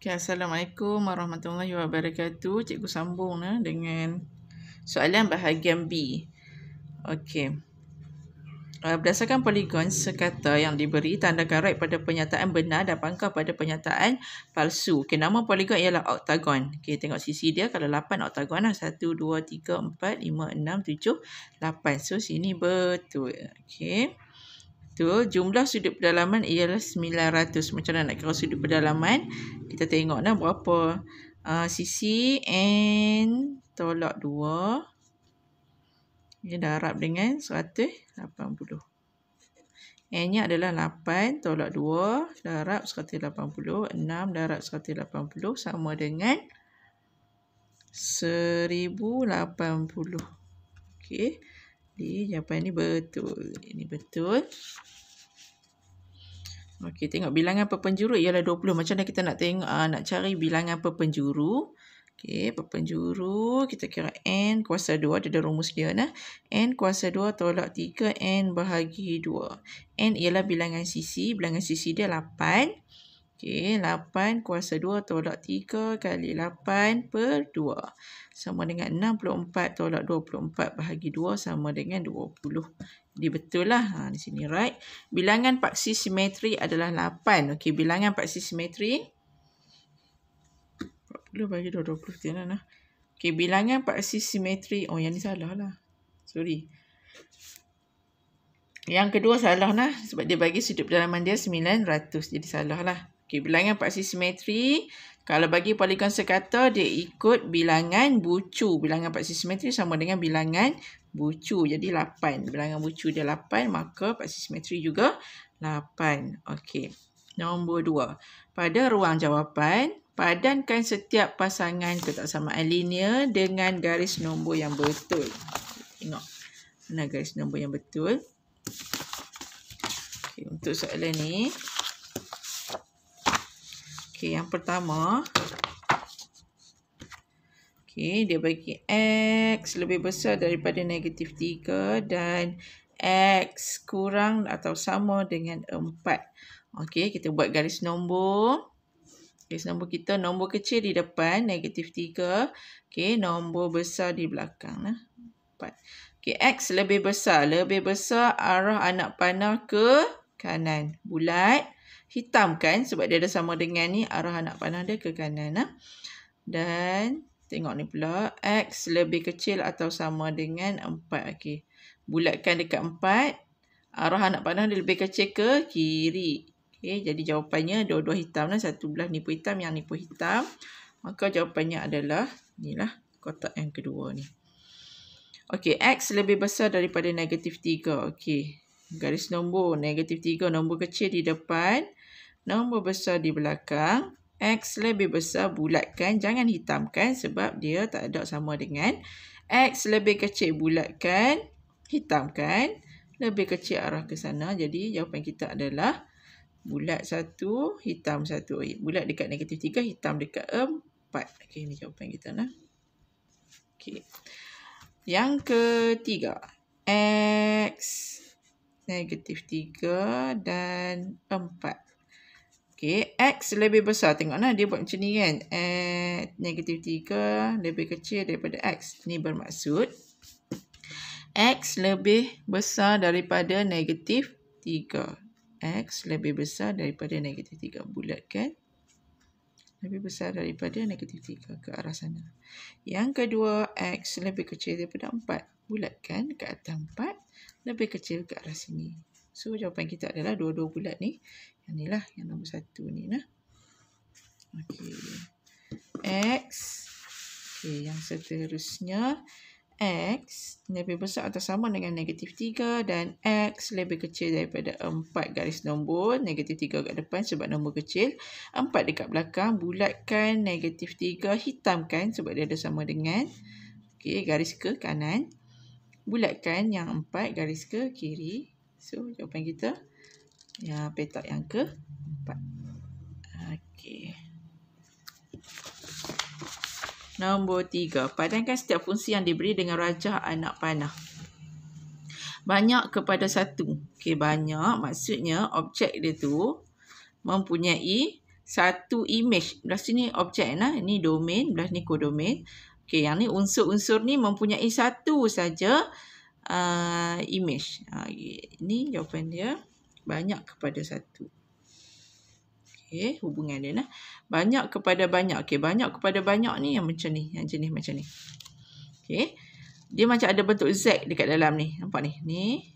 Okay, Assalamualaikum warahmatullahi wabarakatuh. Cikgu sambung dengan soalan bahagian B. Okey. Berdasarkan poligon sekata yang diberi, tandakan right pada pernyataan benar dan pangkal pada pernyataan palsu. Okey, nama poligon ialah oktagon. Okey, tengok sisi dia. Kalau 8 oktagon lah. 1, 2, 3, 4, 5, 6, 7, 8. So, sini betul. Okey. Jumlah sudut pedalaman ialah 900. Macam mana nak kira sudut pedalaman? Kita tengok berapa sisi n tolak 2. Dia darab dengan 180. N nya adalah 8 tolak 2 darab 180. 6 darab 180 sama dengan 1080. Okey. Jadi jawapan ini betul. Ini betul. Okey, tengok bilangan perpenjuru ialah 20. Macam mana kita nak tengok nak cari bilangan perpenjuru? Okey, perpenjuru kita kira n kuasa 2, ada rumus dia nah. N kuasa 2 tolak 3 n bahagi 2. N ialah bilangan sisi dia 8. Okey, 8 kuasa 2 tolak 3 kali 8 per 2. Sama dengan 64 tolak 24 bahagi 2 sama dengan 20. Jadi betul lah. Di sini right. Bilangan paksi simetri adalah 8. Okey, bilangan paksi simetri. 40 bagi 20 tidak nah. Okey, bilangan paksi simetri. Oh, yang ni salah lah. Sorry. Yang kedua salah lah. Sebab dia bagi sudut pedalaman dia 900. Jadi salah lah. Okey, bilangan paksi simetri. Kalau bagi poligon sekata, dia ikut bilangan bucu. Bilangan paksi simetri sama dengan bilangan bucu. Jadi 8. Bilangan bucu dia 8. Maka paksi simetri juga 8. Okey. Nombor 2. Pada ruang jawapan, padankan setiap pasangan ketaksamaan linear dengan garis nombor yang betul. Tengok. Mana garis nombor yang betul? Okey, untuk soalan ni. Okey, yang pertama. Okey, dia bagi X lebih besar daripada negatif 3 dan X kurang atau sama dengan 4. Okey, kita buat garis nombor. Garis nombor kita, nombor kecil di depan, negatif 3. Okey, nombor besar di belakang. 4. Okey, X lebih besar. Lebih besar arah anak panah ke kanan. Bulat. Hitam kan? Sebab dia ada sama dengan ni. Arah anak panah dia ke kanan. Dan tengok ni pula. X lebih kecil atau sama dengan 4. Okey. Bulatkan dekat 4. Arah anak panah dia lebih kecil ke kiri. Okey. Jadi jawapannya dua-dua hitam. Satu belah nipu hitam, yang nipu hitam. Maka jawapannya adalah inilah kotak yang kedua ni. Okey. X lebih besar daripada negatif 3. Okey. Garis nombor negatif 3. Nombor kecil di depan. Nombor besar di belakang. X lebih besar, bulatkan. Jangan hitamkan sebab dia tak ada sama dengan. X lebih kecil, bulatkan. Hitamkan. Lebih kecil arah ke sana. Jadi jawapan kita adalah bulat 1, hitam 1. Bulat dekat negatif 3, hitam dekat 4. Okey, ini jawapan kita nah. Okey. Yang ketiga. X negatif 3 dan 4. Okey, X lebih besar. Tengok dia buat macam ni kan. Negatif 3 lebih kecil daripada X. Ini bermaksud X lebih besar daripada negatif 3. X lebih besar daripada negatif 3. Bulat kan? Lebih besar daripada negatif 3 ke arah sana. Yang kedua, X lebih kecil daripada 4. Bulat kan ke atas 4. Lebih kecil ke arah sini. So, jawapan kita adalah dua-dua bulat ni. Yang ni lah, yang nombor 1 ni nah. Okey. X. Okey, yang seterusnya. X lebih besar atau sama dengan negatif 3 dan X lebih kecil daripada 4. Garis nombor negatif 3 kat depan sebab nombor kecil. 4 dekat belakang. Bulatkan negatif 3. Hitamkan sebab dia ada sama dengan. Okey, garis ke kanan. Bulatkan yang 4. Garis ke kiri. So, jawapan kita ya petak yang ke-4. Okey. Nombor 3. Padankan setiap fungsi yang diberi dengan rajah anak panah. Banyak kepada 1. Okey, banyak. Maksudnya objek dia tu mempunyai satu image. Belah sini objek nah, ini domain, belah ni kodomain. Okey, yang ni unsur-unsur ni mempunyai satu saja image. Ini jawapan dia banyak kepada satu. Okey, hubungan dia nah. Banyak kepada banyak. Okey, banyak kepada banyak ni yang macam ni, yang jenis macam ni. Okey. Dia macam ada bentuk Z dekat dalam ni. Nampak ni?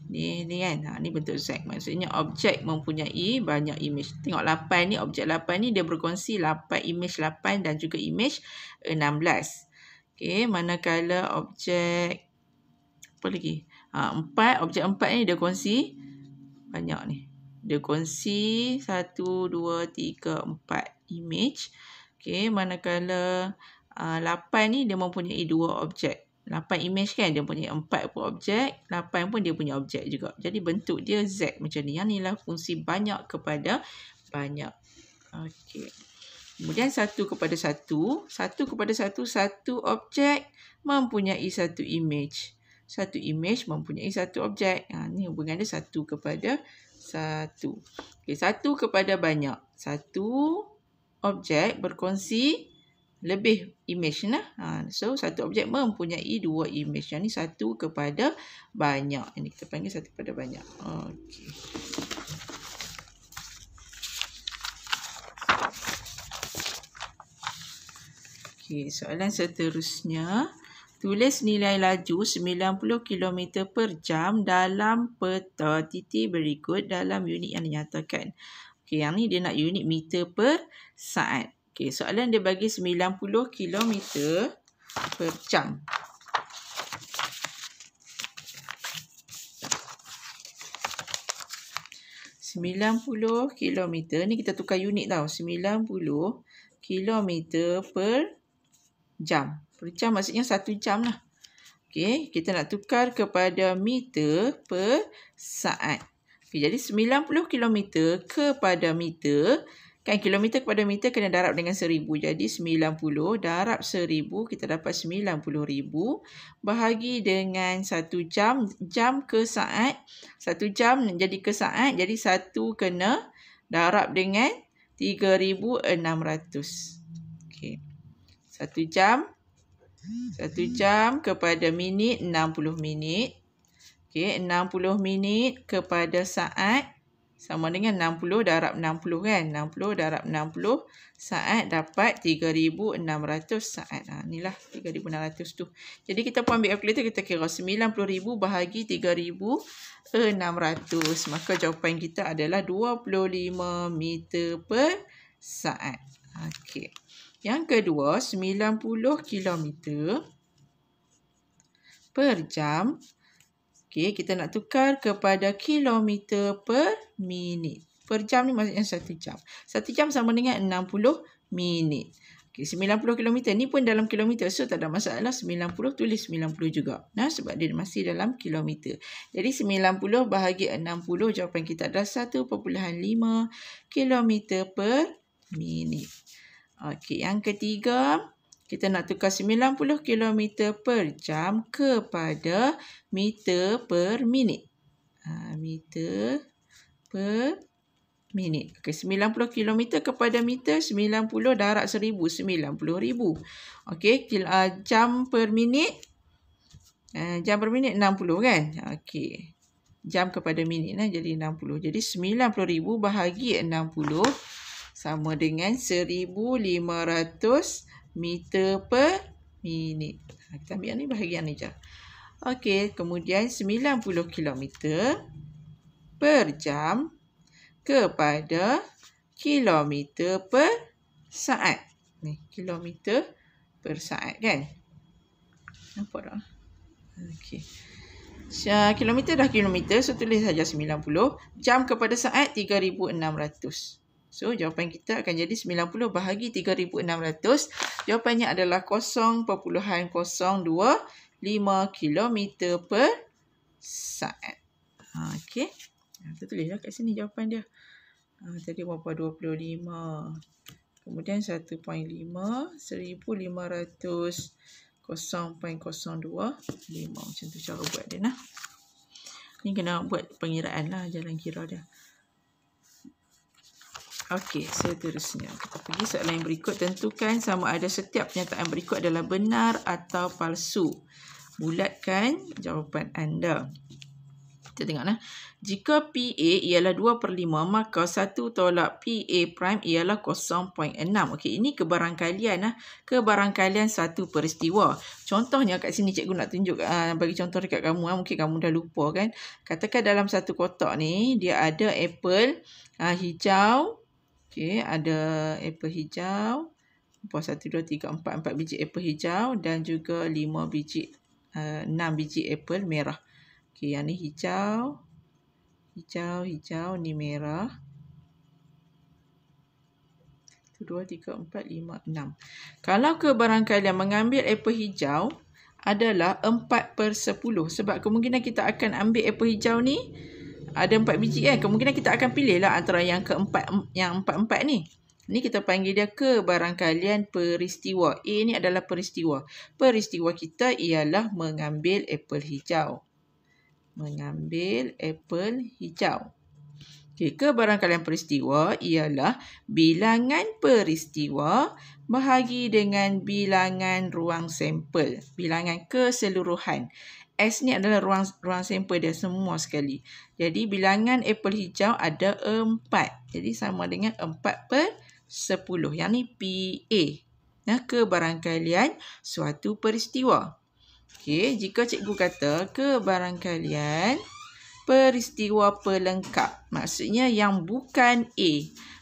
Ni kan. Ni bentuk Z. Maksudnya objek mempunyai banyak image. Tengok 8 ni, objek 8 ni dia berkongsi 8 image 8 dan juga image 16. Okey, manakala objek apa lagi? 4, objek 4 ni dia kongsi banyak ni. Dia kongsi 1, 2, 3, 4 image. Okey, manakala 8 ni dia mempunyai 2 objek. 8 image kan, dia punya 4 pun objek, 8 pun dia punya objek juga. Jadi bentuk dia Z macam ni. Yang ni lah fungsi banyak kepada banyak. Okey. Kemudian 1 kepada 1. 1 kepada 1, satu objek mempunyai satu image. Satu image mempunyai satu objek. Ni hubungan dia 1 kepada 1. Okey, 1 kepada banyak. Satu objek berkongsi lebih image nah. So satu objek mempunyai 2 image. Yang ni 1 kepada banyak. Ini kita panggil 1 kepada banyak. Okey. Okey, soalan seterusnya. Tulis nilai laju 90 km per jam dalam peta titik berikut dalam unit yang dinyatakan. Okey, yang ni dia nak unit meter per saat. Okey, soalan dia bagi 90 km per jam. (90 km) ni kita tukar unit tau. 90 km per jam. Per jam maksudnya 1 jam lah. Okey, kita nak tukar kepada meter per saat. Okay, jadi 90 km kepada meter. Kan kilometer kepada meter kena darab dengan 1000. Jadi 90 darab 1000 kita dapat 90,000. Bahagi dengan 1 jam. Jam ke saat. 1 jam jadi ke saat. Jadi 1 kena darab dengan 3,600. Okey. 1 jam. 1 jam kepada minit 60 minit. Okey, 60 minit kepada saat sama dengan 60 darab 60 kan. 60 darab 60 saat dapat 3,600 saat. Inilah 3,600 tu. Jadi kita pun ambil kalkulator, kita kira 90,000 bahagi 3,600. Maka jawapan kita adalah 25 meter per saat. Okey. Yang kedua, 90 kilometer per jam. Okey, kita nak tukar kepada kilometer per minit. Per jam ni maksudnya 1 jam. 1 jam sama dengan 60 minit. Okey, 90 kilometer ni pun dalam kilometer. So, tak ada masalah. 90 tulis 90 juga. Sebab dia masih dalam kilometer. Jadi, 90 bahagi 60. Jawapan kita adalah 1,5 kilometer per minit. Okey, yang ketiga. Kita nak tukar 90 km per jam kepada meter per minit. Meter per minit. Okey, 90 km kepada meter, 90 darab 1000, 90,000. Okey, jam per minit. Jam per minit 60 kan? Okey. Jam kepada minit jadi 60. Jadi 90,000 bahagi 60 sama dengan 1,500 meter per minit. Kita ambil yang ni, bahagian ni je. Okey, kemudian 90 km per jam kepada kilometer per saat. Ni, kilometer per saat kan? Nampak tak? Okey. Kilometer dah kilometer, so tulis saja 90. Jam kepada saat 3,600. So, jawapan kita akan jadi 90 bahagi 3,600. Jawapannya adalah 0.025 km per saat. Okey. Kita tulislah kat sini jawapan dia. Tadi berapa? 25. Kemudian 1.5. 1,500. 0.025. Macam tu cara buat dia. Ni kena buat pengiraan lah jalan kira dia. Okey, seterusnya kita pergi soalan yang berikut. Tentukan sama ada setiap pernyataan berikut adalah benar atau palsu. Bulatkan jawapan anda. Kita tengoklah. Jika PA ialah 2/5, maka 1 tolak PA prime ialah 0.6. Okey, ini kebarangkalian. Kebarangkalian satu peristiwa. Contohnya kat sini cikgu nak tunjuk, bagi contoh dekat kamu. Mungkin kamu dah lupa kan. Katakan dalam satu kotak ni, dia ada apple hijau. Okey, ada apple hijau. 1, 2, 3, 4 biji apple hijau dan juga 6 biji apple merah. Okey, yang ni hijau, ni merah. 1, 2, 3, 4, 5, 6. Kalau kebarangkalian mengambil apple hijau adalah 4/10. Sebab kemungkinan kita akan ambil apple hijau ni ada 4 biji kan. Kemungkinan kita akan pilih lah antara yang keempat, yang 4 ni. Ni kita panggil dia kebarangkalian peristiwa. A ni adalah peristiwa. Peristiwa kita ialah mengambil apple hijau. Mengambil apple hijau. Okey, kebarangkalian peristiwa ialah bilangan peristiwa bahagi dengan bilangan ruang sampel. Bilangan keseluruhan. S ni adalah ruang sampel dia semua sekali. Jadi bilangan apple hijau ada 4. Jadi sama dengan 4/10. Yang ni PA. Kebarangkalian suatu peristiwa. Okey, jika cikgu kata kebarangkalian peristiwa pelengkap, maksudnya yang bukan A.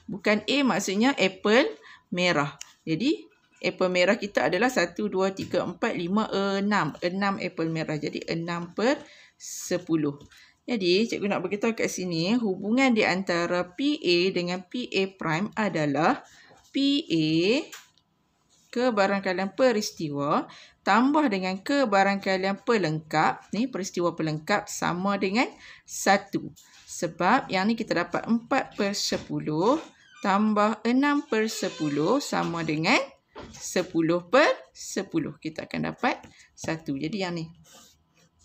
Bukan A maksudnya apple merah. Jadi apple merah kita adalah 1, 2, 3, 4, 5, 6. 6 apple merah. Jadi 6/10. Jadi cikgu nak beritahu kat sini, hubungan di antara PA dengan PA prime adalah PA kebarangkalian peristiwa tambah dengan kebarangkalian pelengkap. Ni peristiwa pelengkap sama dengan 1. Sebab yang ni kita dapat 4/10 tambah 6/10 sama dengan 10/10. Kita akan dapat 1. Jadi yang ni.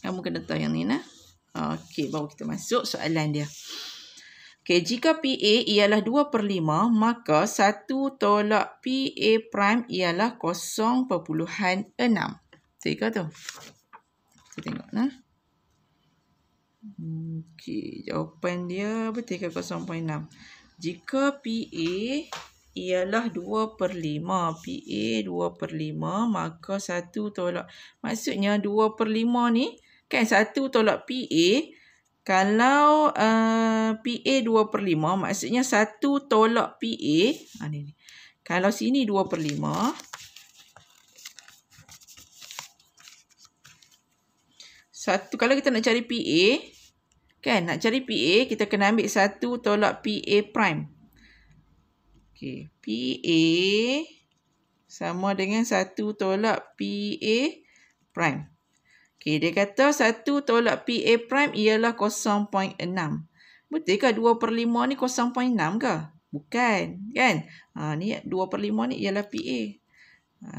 Kamu kena tahu yang ni nah. Okey, baru kita masuk soalan dia. Okey, jika PA ialah 2/5, maka 1 tolak PA prime ialah 0.6. Betul ke tu? Kita tengok nah. Okey, jawapan dia betul ke 0.6? Jika PA ialah 2/5, PA 2/5, maka 1 tolak. Maksudnya 2/5 ni kan 1 tolak PA. Kalau PA 2/5, maksudnya 1 tolak PA. Ni. Kalau sini 2/5. Kalau kita nak cari PA, kan? Nak cari PA, kita kena ambil 1 tolak PA prime. Okey, PA sama dengan 1 tolak PA prime. Okey, dia kata 1 tolak PA prime ialah 0.6. Betul ke 2/5 ni 0.6 ke? Bukan, kan? Ni 2/5 ni ialah PA.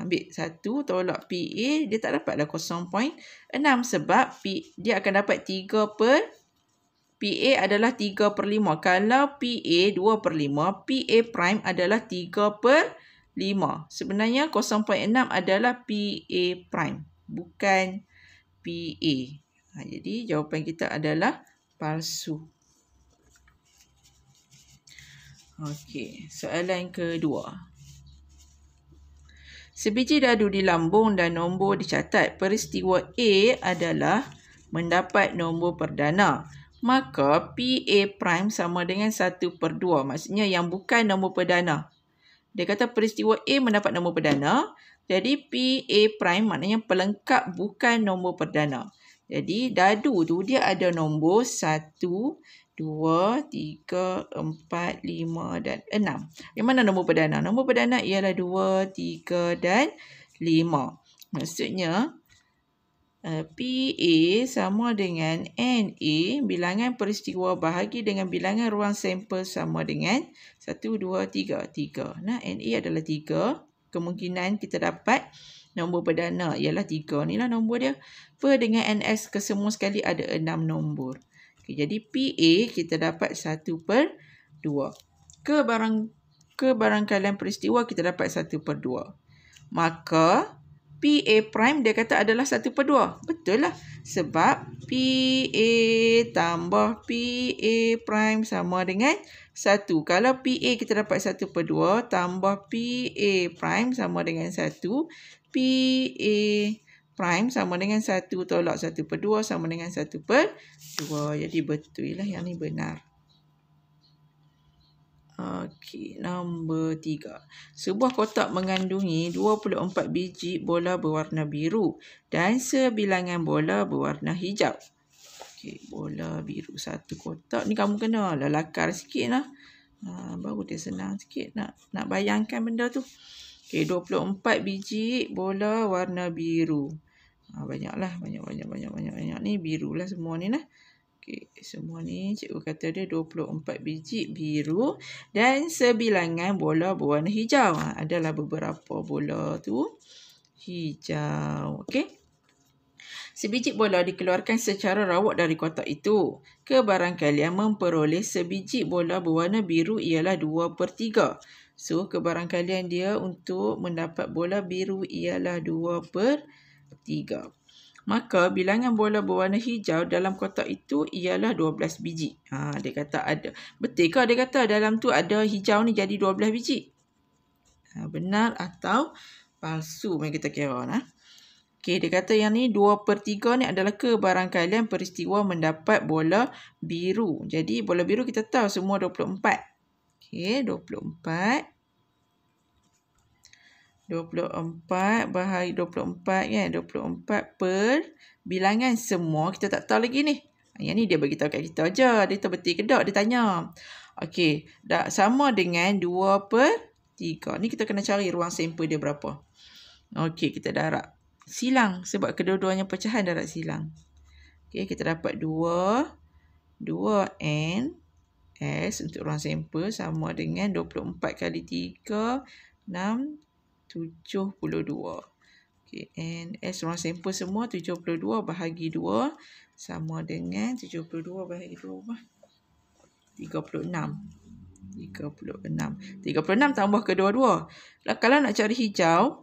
Ambil 1 tolak PA, dia tak dapatlah 0.6 sebab dia akan dapat 3 per PA adalah 3/5. Kalau PA 2/5, PA prime adalah 3/5. Sebenarnya 0.6 adalah PA prime, bukan PA. Jadi jawapan kita adalah palsu. Okey, soalan kedua. Sebiji dadu dilambung dan nombor dicatat. Peristiwa A adalah mendapat nombor perdana. Maka PA prime sama dengan 1/2. Maksudnya yang bukan nombor perdana. Dia kata peristiwa A mendapat nombor perdana. Jadi PA prime maknanya pelengkap bukan nombor perdana. Jadi dadu tu dia ada nombor 1, 2, 3, 4, 5 dan 6. Yang mana nombor perdana? Nombor perdana ialah 2, 3 dan 5. Maksudnya PA sama dengan NA, bilangan peristiwa bahagi dengan bilangan ruang sampel sama dengan 1, 2, 3. 3. Nah, NA adalah 3. Kemungkinan kita dapat nombor perdana ialah 3. Inilah nombor dia. Per dengan NS kesemua sekali ada 6 nombor. Okay, jadi PA kita dapat 1/2. kebarangkalian peristiwa kita dapat 1/2. Maka PA prime dia kata adalah 1/2. Betul lah. Sebab PA tambah PA prime sama dengan 1. Kalau PA kita dapat 1/2 tambah PA prime sama dengan 1. PA prime sama dengan 1 tolak 1/2 sama dengan 1/2. Jadi betul lah, yang ni benar. Okey, nombor 3. Sebuah kotak mengandungi 24 biji bola berwarna biru dan sebilangan bola berwarna hijau. Okey, bola biru satu kotak. Ni kamu kena lakar sikit lah. Baru dia senang sikit nak bayangkan benda tu. Okey, 24 biji bola warna biru. Banyaklah, banyak ni biru lah semua ni lah. Okey, semua ni cikgu kata dia 24 biji biru dan sebilangan bola berwarna hijau. Adalah beberapa bola tu hijau. Okey. Sebiji bola dikeluarkan secara rawak dari kotak itu. Kebarangkalian memperoleh sebiji bola berwarna biru ialah 2/3. So, kebarangkalian dia untuk mendapat bola biru ialah 2/3. Maka bilangan bola berwarna hijau dalam kotak itu ialah 12 biji. Dia kata ada. Betul ke dia kata dalam tu ada hijau ni jadi 12 biji? Benar atau palsu? Mari kita kira. Okey, dia kata yang ni 2/3 ni adalah kebarangkalian peristiwa mendapat bola biru. Jadi bola biru kita tahu semua 24. Okey, 24 bahagi 24 kan. 24 per bilangan semua kita tak tahu lagi ni. Yang ni dia bagi tahu kat kita aja. Dia tahu betul ke tak? Dia tanya. Okey, dah sama dengan 2/3. Ni kita kena cari ruang sampel dia berapa. Okey, kita darab. Silang sebab kedua-duanya pecahan darab silang. Okey, kita dapat 2N S untuk ruang sampel sama dengan 24 kali 3 6 72. Okey, NS ruang sampel semua 72 bahagi 2 sama dengan 72 bahagi 2 apa? 36. 36 tambah kedua-dua. Kalau nak cari hijau,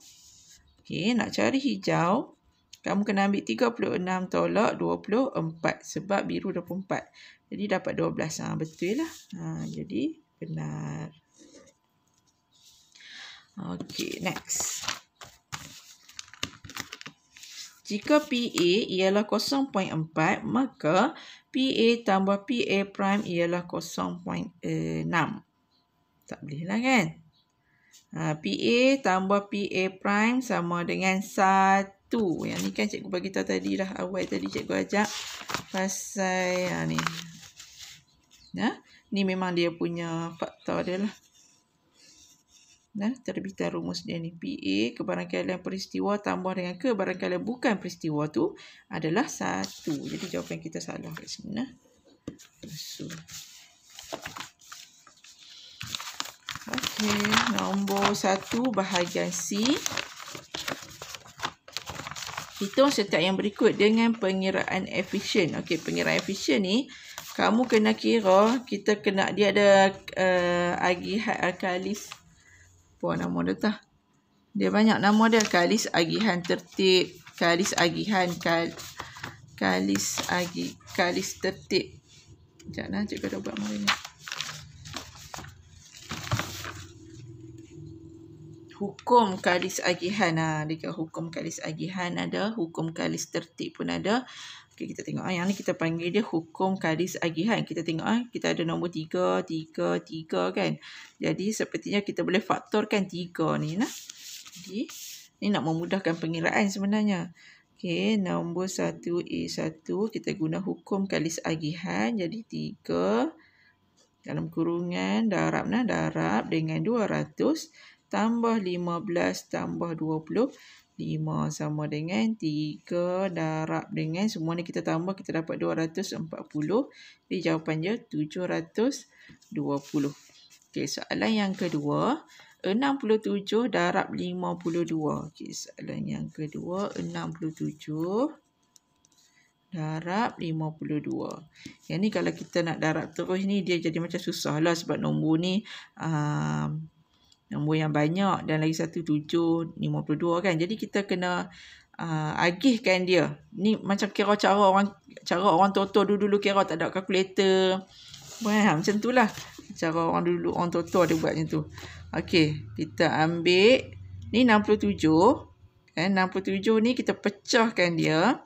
okey, nak cari hijau, kamu kena ambil 36 tolak 24 sebab biru 24. Jadi dapat 12. Betul lah. Jadi benar. Okey, next. Jika PA ialah 0.4, maka PA tambah PA prime ialah 0.6. Tak boleh lah kan? PA tambah PA prime sama dengan 1. Yang ni kan cikgu bagi tahu tadi dah. Awal tadi cikgu ajak pasal ni. Ni memang dia punya faktor dia lah. Terbitan rumus dia ni. PA kebarangkalian peristiwa tambah dengan kebarangkalian bukan peristiwa tu adalah 1. Jadi jawapan kita salah kat sini. Okey, nombor 1 bahagian C. Hitung setiap yang berikut dengan pengiraan efisien. Okey, pengiraan efisien ni kamu kena kira, dia ada agihan kalis. Apa nama dia tak? Dia banyak nama dia. Kalis agihan tertib, kalis agihan kalis tertib. Sekejap lah, cikgu dah buat hari ni. Hukum kalis agihan. Dia hukum kalis agihan ada, hukum kalis tertib pun ada. Okey, kita tengok. Yang ni kita panggil dia hukum kalis agihan. Kita tengok, kita ada nombor 3 kan. Jadi sepertinya kita boleh faktorkan 3 ni. Jadi ni nak memudahkan pengiraan sebenarnya. Okey, nombor 1A1 kita guna hukum kalis agihan. Jadi 3 dalam kurungan darab dengan 200 tambah 15 tambah 25 sama dengan 3 darab dengan semua ni kita tambah, kita dapat 240. Jadi jawapannya 720. Okey, soalan yang kedua, 67 darab 52. Okey, soalan yang kedua, 67 darab 52. Yang ni kalau kita nak darab terus ni dia jadi macam susah lah sebab nombor ni nombor yang banyak dan lagi satu 7, 52 kan. Jadi kita kena agihkan dia. Ni macam kira cara orang tua-tua dulu kira tak ada kalkulator. Macam tu lah. Cara orang tua-tua dia buat macam tu. Okey, kita ambil ni 67. Kan 67 ni kita pecahkan dia.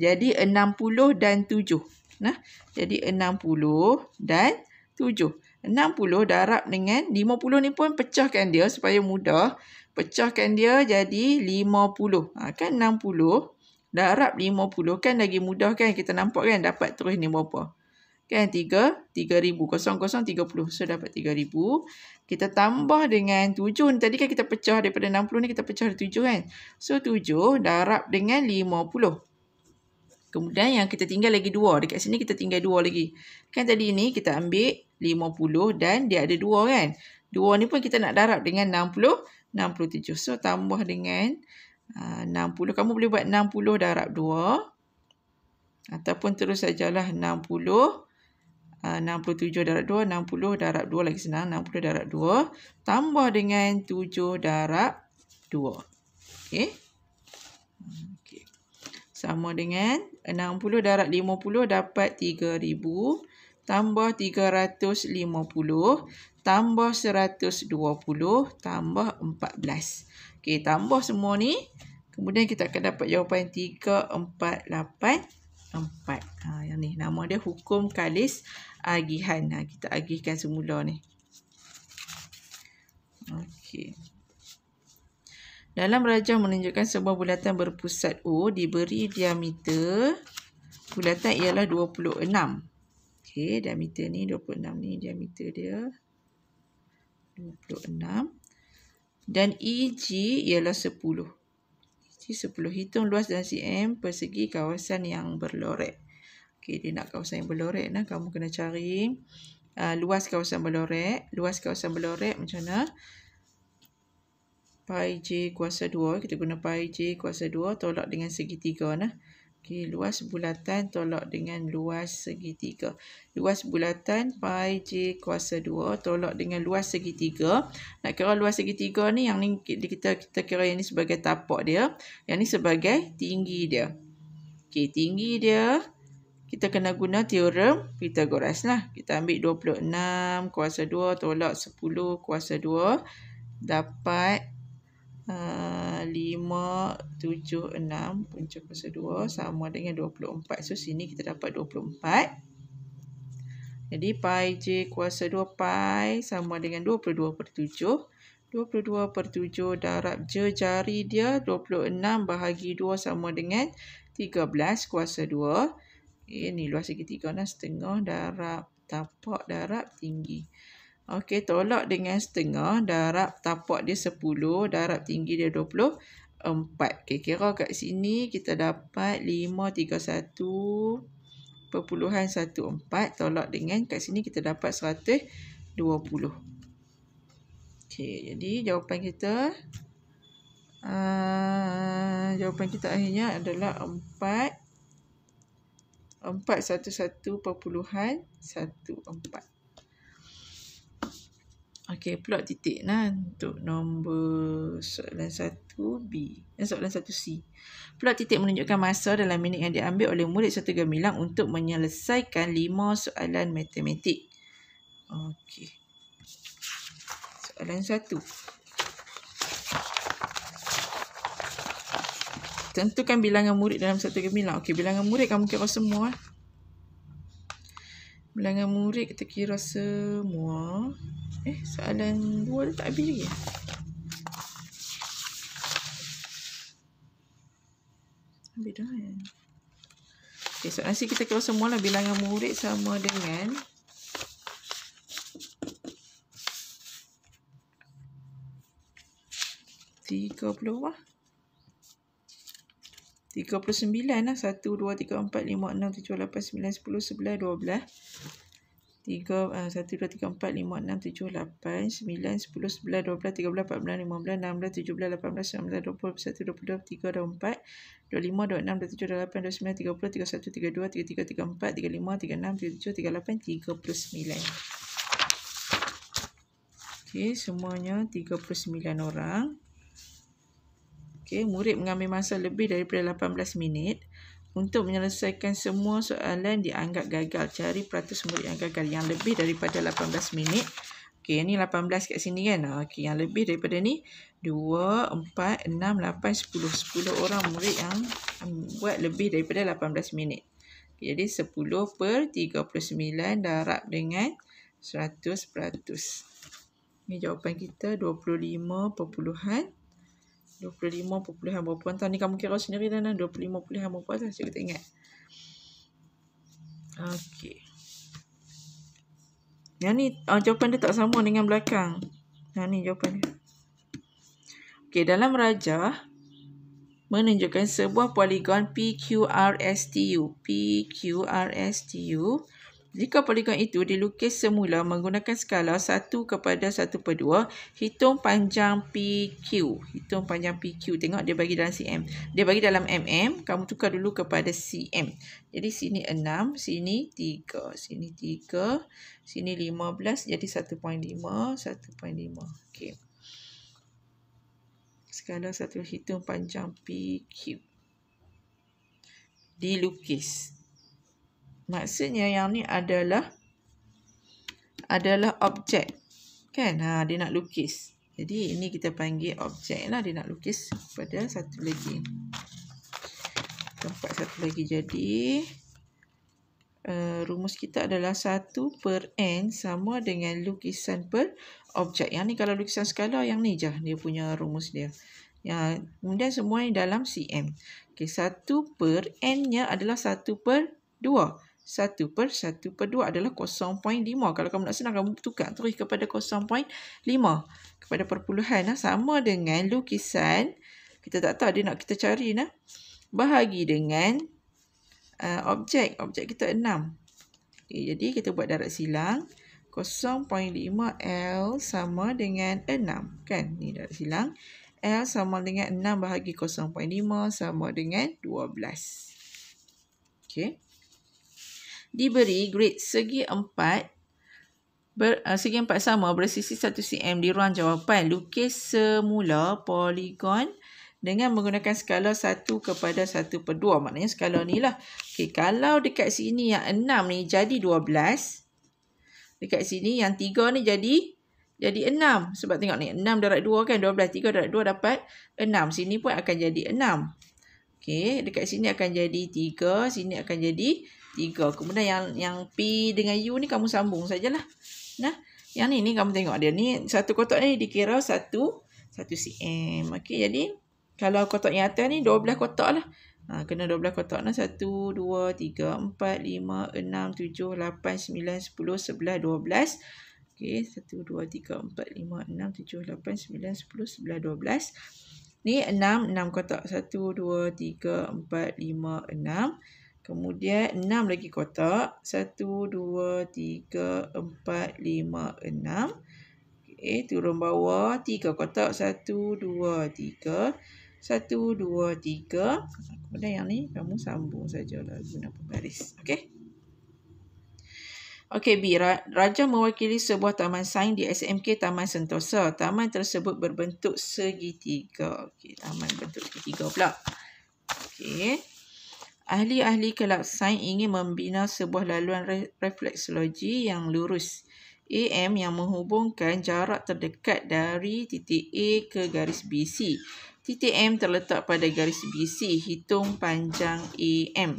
Jadi 60 dan 7. Nah, jadi 60 dan 7. 60 darab dengan 50 ni pun pecahkan dia supaya mudah. Pecahkan dia jadi 50. Kan 60 darab 50 kan lagi mudah kan. Kita nampak kan dapat terus ni berapa. Kan 3,000. 00,30. So dapat 3,000. Kita tambah dengan 7. Tadi kan kita pecah daripada 60 ni kita pecah 7 kan. So 7 darab dengan 50. Kemudian yang kita tinggal lagi 2. Dekat sini kita tinggal 2 lagi. Kan tadi ni kita ambil 50 dan dia ada 2 kan. 2 ni pun kita nak darab dengan 67. So tambah dengan 60. Kamu boleh buat 60 darab 2. Ataupun terus sajalah 60. 67 darab 2. 60 darab 2 lagi senang. 60 darab 2. Tambah dengan 7 darab 2. Okey. Sama dengan 60 darab 50 dapat 3,000. Tambah 350. Tambah 120. Tambah 14. Okey, tambah semua ni. Kemudian kita akan dapat jawapan 3484. Yang ni nama dia hukum kalis agihan. Kita agihkan semula ni. Okey. Dalam rajah menunjukkan sebuah bulatan berpusat O diberi diameter bulatan ialah 26. Okey, diameter ni 26 ni diameter dia 26 dan EG ialah 10. EG 10. Hitung luas dan cm persegi kawasan yang berlorek. Okey, dia nak kawasan yang berlorek nah, kamu kena cari luas kawasan berlorek. Luas kawasan berlorek macam mana? Pi J kuasa 2. Kita guna pi J kuasa 2 tolak dengan segitiga. Okey, luas bulatan tolak dengan luas segitiga. Luas bulatan pi J kuasa 2 tolak dengan luas segitiga. Nak kira luas segitiga ni, yang ni kita kira yang ni sebagai tapak dia. Yang ni sebagai tinggi dia. Okey, tinggi dia kita kena guna teorem Pythagoras lah. Kita ambil 26 kuasa 2 tolak 10 kuasa 2 dapat 576 punca kuasa 2 sama dengan 24. So sini kita dapat 24. Jadi pi J kuasa 2 pi sama dengan 22/7. 22/7 darab jari dia 26 bahagi 2 sama dengan 13 kuasa 2. Ini luas segitiga nah, setengah darab tapak darab tinggi. Okey, tolak dengan setengah darab tapak dia 10 darab tinggi dia 24. Okey, kira kat sini kita dapat 531.14 tolak dengan kat sini kita dapat 120. Okey, jadi jawapan kita akhirnya adalah 411.14. Okey, plot titik nah untuk nombor soalan 1B. Soalan 1C. Plot titik menunjukkan masa dalam minit yang diambil oleh murid satu gemilang untuk menyelesaikan 5 soalan matematik. Okey. Soalan 1. Tentukan bilangan murid dalam satu gemilang. Okey, bilangan murid kamu kira semua. Bilangan murid kita kira semua. Soalan 2 dah tak habis lagi. Habis dah kan. Okey, soalan C kita kira semua lah. Bilangan murid sama dengan 39 lah. 1, 2, 3, 4, 5, 6, 7, 8, 9, 10, 11, 12. 1, 2, 3, 4, 5, 6, 7, 8, 9, 10, 11, 12, 13, 14, 15, 16, 17, 18, 19, 20, 21, 22, 23, 24, 25, 26, 27, 28, 29, 30, 31, 32, 33, 34, 35, 36, 37, 38, 39. Okey, semuanya 39 orang. Okey, murid mengambil masa lebih daripada 18 minit. Untuk menyelesaikan semua soalan dianggap gagal. Cari peratus murid yang gagal yang lebih daripada 18 minit. Okey, ni 18 kat sini kan. Okey, yang lebih daripada ni 2, 4, 6, 8, 10. 10 orang murid yang buat lebih daripada 18 minit. Okay, jadi 10/39 darab dengan 100%. Ni jawapan kita 25 berapa. Entah ni kamu kira sendiri dah. 25 berapa dah. Cikgu tak ingat. Okey. Yang ni jawapan dia tak sama dengan belakang. Ni jawapan dia. Okey, dalam rajah menunjukkan sebuah poligon PQRSTU. PQRSTU. Jika poligon itu dilukis semula menggunakan skala 1/1/2, hitung panjang PQ. Hitung panjang PQ. Tengok dia bagi dalam cm. Dia bagi dalam mm, kamu tukar dulu kepada cm. Jadi sini 6, sini 3, sini 3, sini 15, jadi 1.5, 1.5. Okey. Skala 1, hitung panjang PQ. Dilukis. Maksudnya yang ni adalah objek. Kan? Dia nak lukis. Jadi ini kita panggil objek lah. Dia nak lukis pada satu lagi. Tempat satu lagi. Jadi rumus kita adalah 1/n sama dengan lukisan per objek. Yang ni kalau lukisan skala, yang ni je dia punya rumus dia. Kemudian semua ni dalam cm. Okay, 1/n-nya adalah 1/2. 1/1/2 adalah 0.5. Kalau kamu nak senang, kamu tukar terus kepada 0.5. Kepada perpuluhan. Sama dengan lukisan. Kita tak tahu dia nak kita cari. Bahagi dengan objek. Objek kita 6. Okay, jadi kita buat darab silang. 0.5 L sama dengan 6. Kan? Ni darab silang. L sama dengan 6 bahagi 0.5 sama dengan 12. Okay. Diberi grid segi 4 sama bersisi 1 cm di ruang jawapan. Lukis semula poligon dengan menggunakan skala 1/1/2. Maknanya skala ni lah. Okay, kalau dekat sini yang 6 ni jadi 12. Dekat sini yang 3 ni jadi 6. Sebab tengok ni 6 darab 2 kan 12. 3 darab 2 dapat 6. Sini pun akan jadi 6. Okay, dekat sini akan jadi 3. Sini akan jadi 3. Kemudian yang P dengan U ni kamu sambung sajalah. Yang ni kamu tengok dia ni satu kotak ni dikira 1 cm. Okey, jadi kalau kotak yang atas ni 12 kotak lah. Kena 12 kotak. 1, 2, 3, 4, 5, 6, 7, 8, 9, 10, 11, 12. Okey, 1, 2, 3, 4, 5, 6, 7, 8, 9, 10, 11, 12. Ni 6 kotak. 1, 2, 3, 4, 5, 6. Kemudian 6 lagi kotak. 1, 2, 3, 4, 5, 6. Okay, turun bawah. 3 kotak. 1, 2, 3. 1, 2, 3. Kemudian yang ni kamu sambung sajalah guna pembaris. Okey. Okey, B. Raja mewakili sebuah taman sains di SMK Taman Sentosa. Taman tersebut berbentuk segitiga. Okey, taman bentuk segitiga pula. Okey. Ahli-ahli kelab sains ingin membina sebuah laluan refleksologi yang lurus. AM yang menghubungkan jarak terdekat dari titik A ke garis BC. Titik M terletak pada garis BC. Hitung panjang AM.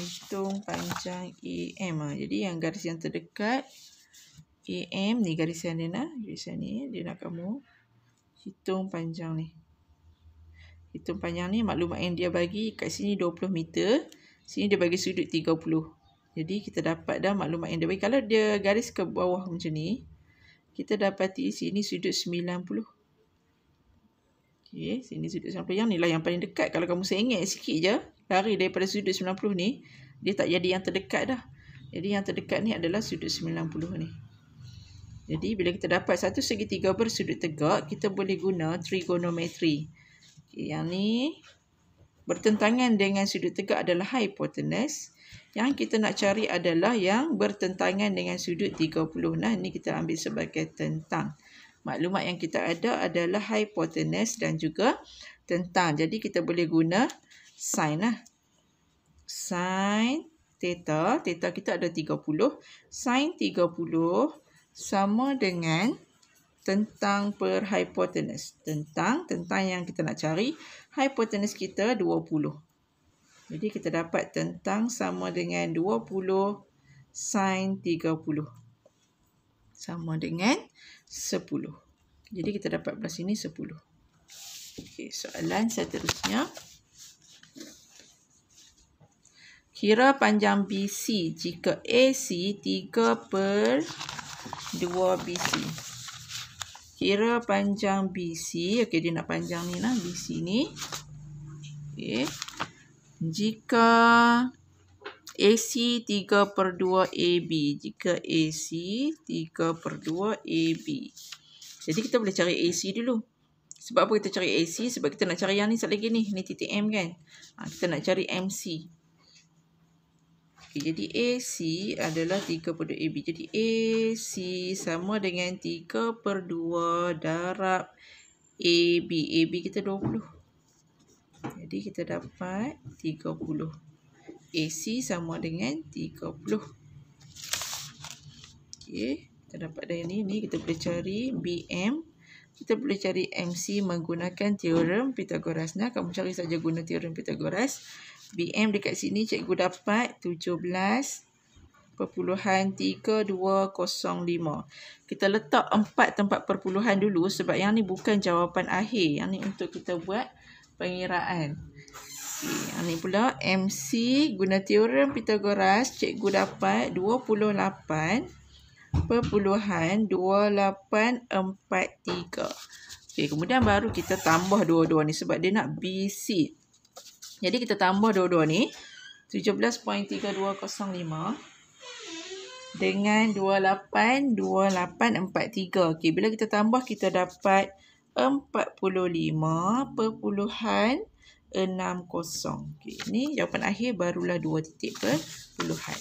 Hitung panjang AM. Jadi yang garis yang terdekat AM ni garisan dia nak. Garisan ni dia nak kamu hitung panjang ni. Hitung panjang ni maklumat yang dia bagi kat sini 20 meter. Sini dia bagi sudut 30. Jadi kita dapat dah maklumat yang dia bagi. Kalau dia garis ke bawah macam ni, kita dapati sini sudut 90. Okey, sini sudut 90. Yang ni lah yang paling dekat. Kalau kamu sengit sikit je, lari daripada sudut 90 ni, dia tak jadi yang terdekat dah. Jadi yang terdekat ni adalah sudut 90 ni. Jadi bila kita dapat satu segitiga bersudut tegak, kita boleh guna trigonometri. Okay, yang ni bertentangan dengan sudut tegak adalah hipotenus. Yang kita nak cari adalah yang bertentangan dengan sudut 30. Nah, ini kita ambil sebagai tentang. Maklumat yang kita ada adalah hipotenus dan juga tentang. Jadi kita boleh guna sin lah. Sin theta. Theta kita ada 30. Sin 30 sama dengan tentang per hipotenus. Tentang yang kita nak cari. Hipotenus kita 20. Jadi kita dapat tentang sama dengan 20 sin 30. Sama dengan 10. Jadi kita dapat belah sini 10. Okey, soalan seterusnya. Kira panjang BC jika AC 3/2 BC. Kira panjang BC. Okey, dia nak panjang ni lah. BC ni. Okey. Jika AC 3/2 AB. Jika AC 3/2 AB. Jadi kita boleh cari AC dulu. Sebab apa kita cari AC? Sebab kita nak cari yang ni satu lagi ni. Ni titik M kan. Kita nak cari MC. Okay, jadi AC adalah 3/2 AB. Jadi AC sama dengan 3/2 darab AB. AB kita 20. Jadi kita dapat 30. AC sama dengan 30. Okey, kita dapat dari ni. Ni kita boleh cari BM. Kita boleh cari MC menggunakan teorem Pythagoras. Nah, kamu cari saja guna teorem Pythagoras. BM dekat sini cikgu dapat 17.3205. Kita letak 4 tempat perpuluhan dulu sebab yang ni bukan jawapan akhir. Yang ni untuk kita buat pengiraan. Okay, yang ni pula MC guna teorem Pythagoras cikgu dapat 28.2843. Okay, kemudian baru kita tambah dua-dua ni sebab dia nak BC. Jadi kita tambah dua-dua ni 17.3205 dengan 28.2843. Okay, bila kita tambah kita dapat 45.60. Okay, ni jawapan akhir barulah 2 titik perpuluhan.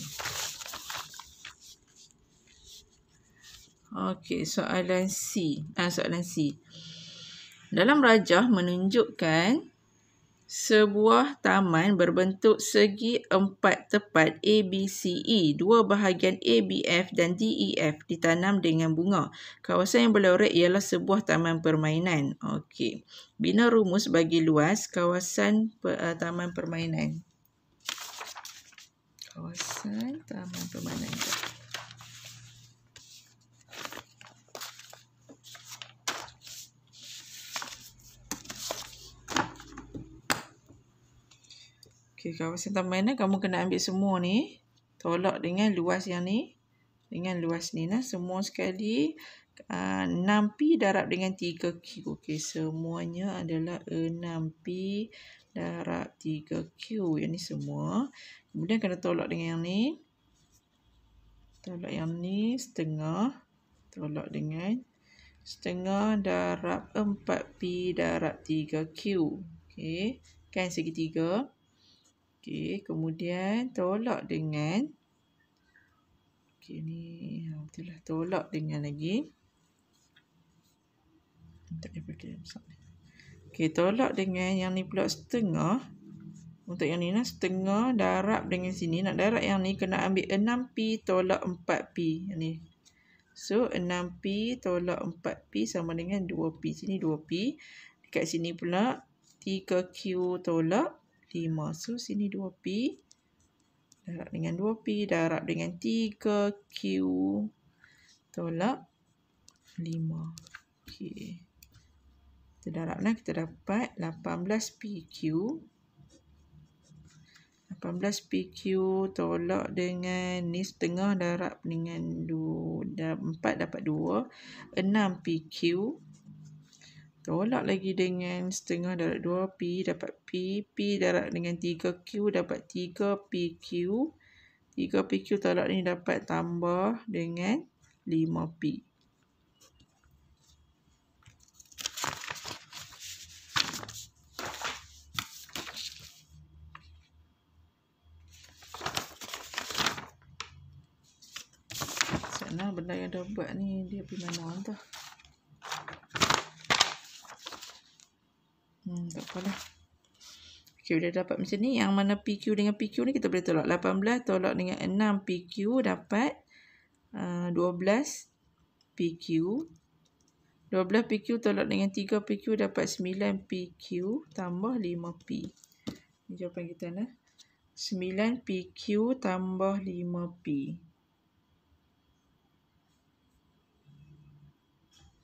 Okey, soalan C. Dalam rajah menunjukkan sebuah taman berbentuk segi 4 tepat ABCE, 2 bahagian ABF dan DEF ditanam dengan bunga. Kawasan yang berlorek ialah sebuah taman permainan. Okey. Bina rumus bagi luas kawasan taman permainan. Kawasan taman permainan. Okay, kawasan taman ni kamu kena ambil semua ni. Tolak dengan luas yang ni. Dengan luas ni. Nah, semua sekali 6Pi darab dengan 3Q. Okay, semuanya adalah 6Pi darab 3Q. Yang ni semua. Kemudian kena tolak dengan yang ni. Tolak yang ni setengah. Tolak dengan setengah darab 4Pi darab 3Q. Okay, kan segitiga. Okey, kemudian tolak dengan ni betul lah, tolak dengan lagi tak daripada besar. Okey, tolak dengan yang ni pula setengah. Untuk yang ni setengah darab dengan sini. Nak darab yang ni kena ambil 6Pi tolak 4Pi yang ni. So 6Pi tolak 4Pi sama dengan 2Pi. Sini 2Pi. Dekat sini pula 3Q tolak 5. So, sini 2Pi. Darab dengan 2Pi. Darab dengan 3Q. Tolak 5. Okey. Kita darablah. Kita dapat 18PQ. 18PQ tolak dengan ni setengah darab dengan 4 dapat 2. 6PQ. Tolak lagi dengan setengah darab 2P dapat P. P darab dengan 3Q dapat 3PQ. 3PQ tolak ni dapat tambah dengan 5P. Sana benda yang dah buat ni dia pergi mana entah. Tak apalah. Okey, bila dapat macam ni, yang mana PQ dengan PQ ni kita boleh tolak. 18 tolak dengan 6 PQ dapat 12 PQ. 12 PQ tolak dengan 3 PQ dapat 9 PQ tambah 5P. Ini jawapan kita nah. 9 PQ tambah 5P.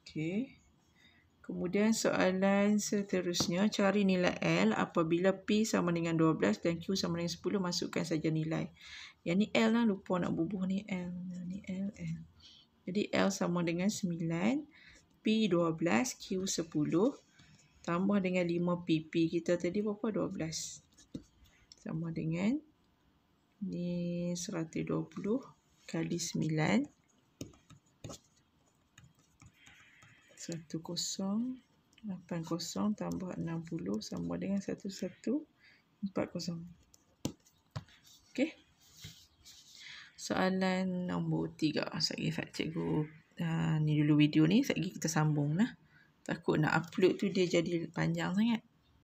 Okey. Kemudian soalan seterusnya, cari nilai L apabila P sama dengan 12 dan Q sama dengan 10, masukkan saja nilai. Yang ni L lah, lupa nak bubuh ni L. Ni L. Jadi L sama dengan 9, P 12, Q 10, tambah dengan 5P. P kita tadi berapa? 12. Sama dengan, ni 120 kali 9. 1080 tambah 60 sama dengan 1140. Okey. Soalan nombor 3. Sekejap lagi cikgu ni dulu video ni, sekejap lagi kita sambung lah. Takut nak upload tu dia jadi panjang sangat.